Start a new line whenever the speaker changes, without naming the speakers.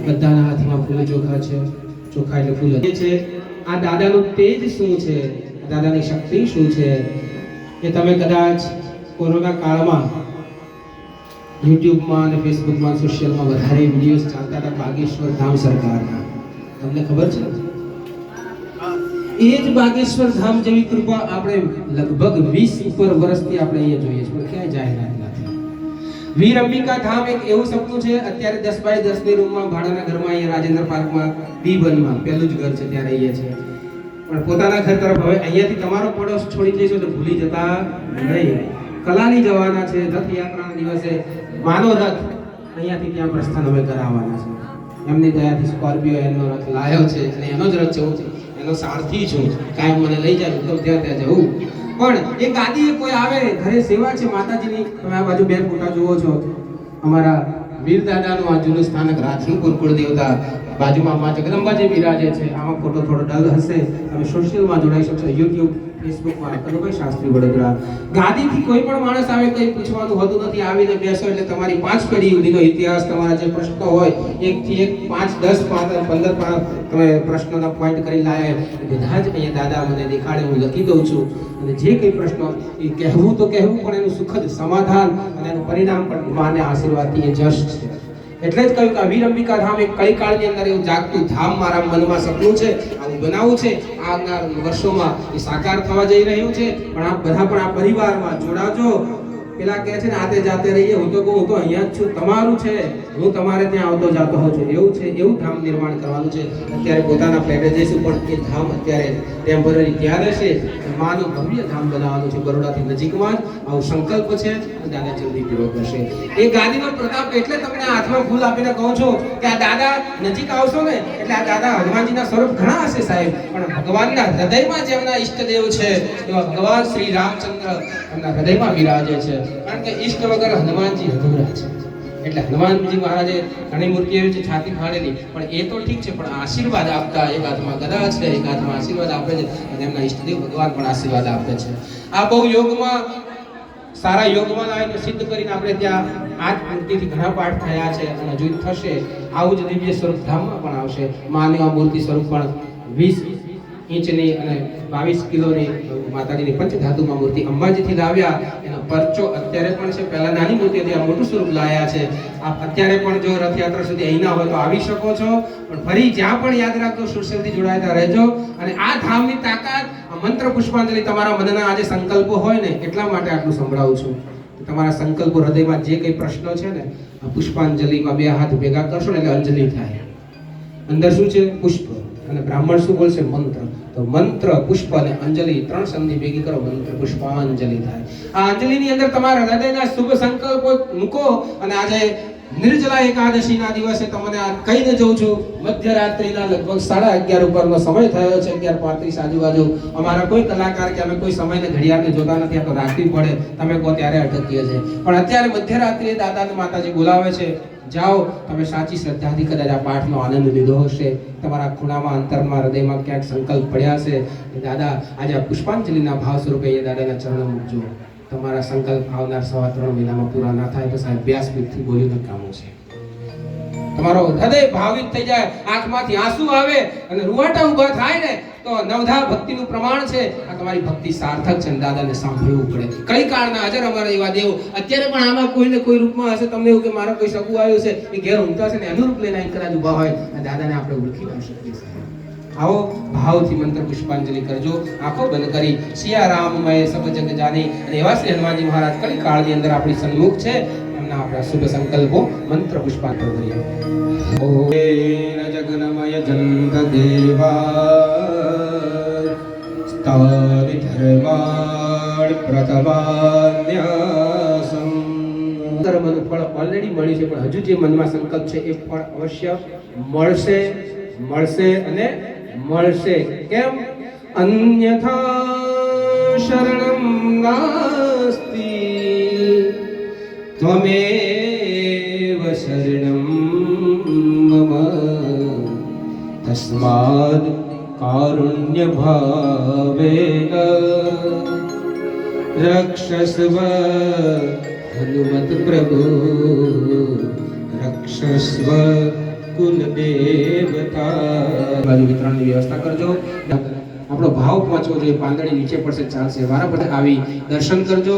બધાના હાથમાં ફૂલ ચોખા છે, ચોખા એટલે ફૂલ છે. આ દાદાનું તેજ શું છે, દાદાની શક્તિ શું છે, એ તમે કદાચ કોરોના કાળમાં યુટ્યુબમાં અને ફેસબુકમાં સોશિયલમાં વધારે વિડીયોઝ ચાલતા હતા બાગેશ્વર ધામ સરકારના. તમને ખબર છે? એ જ બાગેશ્વર ધામ જેવી કૃપા આપણે લગભગ 20 ઉપર વર્ષથી આપણે અહીંયા જોઈએ છે, પણ ક્યાંય જાહેરાત નથી. વીર અંબિકા ધામ એક એવું સપનું છે. અત્યારે 10 બાય 10 ની રૂમમાં ભાડાના ઘરમાં અહીંયા રાજેન્દ્ર પાર્કમાં B1માં પહેલું જ ઘર છે, ત્યાં રહીએ છીએ. પણ પોતાના ઘર તરફ હવે અહીંયાથી તમારો પડોશ છોડી જઈશું તો ભૂલી જતા નહીં. કલાલી જવાના છે. રથયાત્રાના દિવસે માનો રથ અહીંયાથી ત્યાં પ્રસ્થાન હવે કરાવવાના છે. એમની દયાથી સ્કોર્પિયો એનો રથ લાયો છે અને એનો જ રથ છે, એનો સારથી છું. કાંઈ મને લઈ જાય તો ત્યાં જવું. પણ એ ગાદી કોઈ આવે, ઘરે સેવા છે માતાજીની. તમે આ બાજુ બે ફોટા જુઓ છો, અમારા વીર દાદાનું આ જૂનું સ્થાનક રાધનપુર કુળદેવતા, બાજુમાં માં જગદંબાજી બિરાજે છે. આમાં ફોટો થોડો ડલ હશે, તમે સોશિયલમાં જોડાઈ શકશો, યુટ્યુબ ફેસબુકમાં. કનુભાઈ શાસ્ત્રી વડોદરા. ગાદીથી કોઈ પણ માણસ આવે કંઈ પૂછવાનું હોતું નથી. આવીને બેસો એટલે તમારી 5 પેઢી સુધીનો ઇતિહાસ, તમારા જે પ્રશ્નો હોય 1 થી 1 5 10 15 તમે પ્રશ્નોના પોઈન્ટ કરી લાયા, બધા જ અહીંયા દાદા મને દેખાડે, હું લખી દઉં છું. અને જે કંઈ પ્રશ્નો એ કહેવું તો કહેવું, પણ એનું સુખદ સમાધાન અને એનું પરિણામ પણ માને આશીર્વાદથી એ જસ્ટ છે. એટલે જ કહ્યું કે વીર અંબિકા ધામ એક કળીકાળની અંદર એવું જાગતું ધામ મારા મનમાં સપનું છે, આવું બનાવવું છે. આવનાર વર્ષોમાં એ સાકાર થવા જઈ રહ્યું છે. પણ આપ બધા પણ આ પરિવારમાં જોડાજો. પેલા કહે છે ને આતે જાતે રહીએ, હું તો કહું હું તો અહીંયા જ છું, તમારું છે, હું તમારે ત્યાં આવતો જાતો હોઉં છું. એવું છે, એવું ધામ નિર્માણ કરવાનું છે. અત્યારે પોતાના ફ્લેટે જઈશું, પણ એ ધામ અત્યારે ટેમ્પરરી ત્યાં રહેશે. માનું ભવ્ય ધામ બનાવવાનું છે, બરોડાથી નજીકમાં જ. આવો સંકલ્પ છે, દાદા જલ્દી પૂરો કરશે. એ ગાદીનો પ્રતાપ એટલે તમને હાથમાં ફૂલ આપીને કહું છું કે આ દાદા નજીક આવશો ને એટલે આ દાદા હનુમાનજીના સ્વરૂપ ઘણા હશે સાહેબ, પણ ભગવાનના હૃદયમાં જેમના ઈષ્ટદેવ છે એવા ભગવાન શ્રી રામચંદ્ર એમના હૃદયમાં બિરાજે છે. કારણ કે ઈષ્ટ વગર હનુમાનજી અધૂરા છે. એટલે હનુમાનજી મહારાજે ઘણી મૂર્તિ એવી છે છાતી ફાડેલી, પણ એ તો ઠીક છે, પણ આશીર્વાદ આપતા એક હાથમાં ગદા છે, એક હાથમાં આશીર્વાદ આપે છે, અને એમના ઈષ્ટદેવ ભગવાન પણ આશીર્વાદ આપે છે. આ બહુ યોગમાં સારા યોગમાં લાવીને સિદ્ધ કરીને આપણે ત્યાં આ જ મૂર્તિથી ઘણા પાઠ થયા છે અને હજુ થશે. આવું જ દિવ્ય સ્વરૂપ ધામમાં પણ આવશે. માની આ મૂર્તિ સ્વરૂપ પણ 20 ઇંચની અને 22 કિલોની માતાજીની પંચધાતુમાં મૂર્તિ અંબાજીથી લાવ્યા. એનો પરચો અત્યારે પણ છે. પહેલા નાની મૂર્તિ હતી, આ મોટું સ્વરૂપ લાયા છે. આપ અત્યારે પણ જો રથયાત્રા સુધી અહીં ના હોય તો આવી શકો છો. પણ ફરી જ્યાં પણ યાદ રાખજો, સોશિયલથી જોડાયેલા રહેજો. અને આ ધામની તાકાત, મંત્ર પુષ્પાંજલિ તમારા મનના આજે સંકલ્પો હોય ને એટલા માટે આટલું સંભળાવું છું. તમારા સંકલ્પો હૃદયમાં જે કંઈ પ્રશ્નો છે ને, આ પુષ્પાંજલિમાં 2 હાથ ભેગા કરશો ને એટલે અંજલિ થાય. અંદર શું છે? પુષ્પ. અને બ્રાહ્મણ શું બોલશે? મંત્ર. તો મંત્ર, પુષ્પ અને અંજલિ 3 સંધિ ભેગી કરો, મંત્ર પુષ્પાંજલિ થાય. આ અંજલિની અંદર તમારા હૃદયના શુભ સંકલ્પો મૂકો. અને આજે નિર્જલા એકાદશીના દિવસે તમને આ કહીને જઉં છું, મધ્યરાત્રિના લગભગ 11:30 ઉપરનો સમય થયો છે, 11:35 આજુબાજુ. અમારા કોઈ કલાકાર કે અમે કોઈ સમયને ઘડિયાળને જોતા નથી, આ તો રાખવી પડે, તમે કહો ત્યારે અટકીએ છે. પણ અત્યારે મધ્યરાત્રિએ દાદાને માતાજી બોલાવે છે. જાઓ, તમે સાચી શ્રદ્ધાથી કદાચ આ પાઠનો આનંદ લીધો હશે. તમારા ખૂણામાં, અંતરમાં, હૃદયમાં ક્યાંક સંકલ્પ પડ્યા હશે કે દાદા આજે આ પુષ્પાંજલિના ભાવ સ્વરૂપે એ દાદાના ચરણો મૂકજો. તમારા સંકલ્પ આવનાર 3.5 મહિનામાં પૂરા ના થાય તો સાહેબ વ્યાસપીઠથી બોલીને કામો છે. તમારો હૃદય ભાવિત થઈ જાય, આંખમાંથી આંસુ આવે અને રૂવાટા ઊભા થાય ને તો નવધા ભક્તિનું પ્રમાણ છે. આ તમારી ભક્તિ સાર્થક છે. દાદાને સાંભળવું પડે. કઈ કાળના હાજર અમારા એવા દેવ અત્યારે પણ આમાં કોઈને કોઈ રૂપમાં હશે. તમને એવું કે મારો કોઈ સગું આવ્યું છે, એ ઘેર ઊંઘતા છે ને એનું રૂપ લઈને અહીં કદાચ ઊભા હોય, દાદાને આપણે ઓળખી ના શકીએ. આવો ભાવથી મંત્ર પુષ્પાંજલિ કરજો. આંખો બંધ કરી સિયા રામમય સબ જગ જાની. અને એવા શ્રી હનુમાનજી મહારાજ કળી કાળની અંદર આપણી સન્મુખ છે. એમના આપણા શુભ સંકલ્પો મંત્ર પુષ્પાંજલિ કરીએ. ઓમ જગન્મય જંત દેવા સ્તવિ ધર્માણ પ્રતમાન્યાસમ. કર્મનું ફળ ઓલરેડી મળ્યું છે, પણ હજુ જે મનમાં સંકલ્પ છે એ ફળ અવશ્ય મળશે, મળશે અને મળશે. કેમ? અન્યથા શરણમ નાસ્તિ ત્વમેવ શરણમ મમ તસ્માદ કારુણ્ય ભાવેન રક્ષસ્વ હનુમત પ્રભુ રક્ષસ્વ કુલ દેવતા બાજુ વિતરણની વ્યવસ્થા કરજો. આપણો ભાવ પહોંચવો જોઈએ. પાંદડી નીચે પડશે ચાલશે. વારા પર આવી દર્શન કરજો.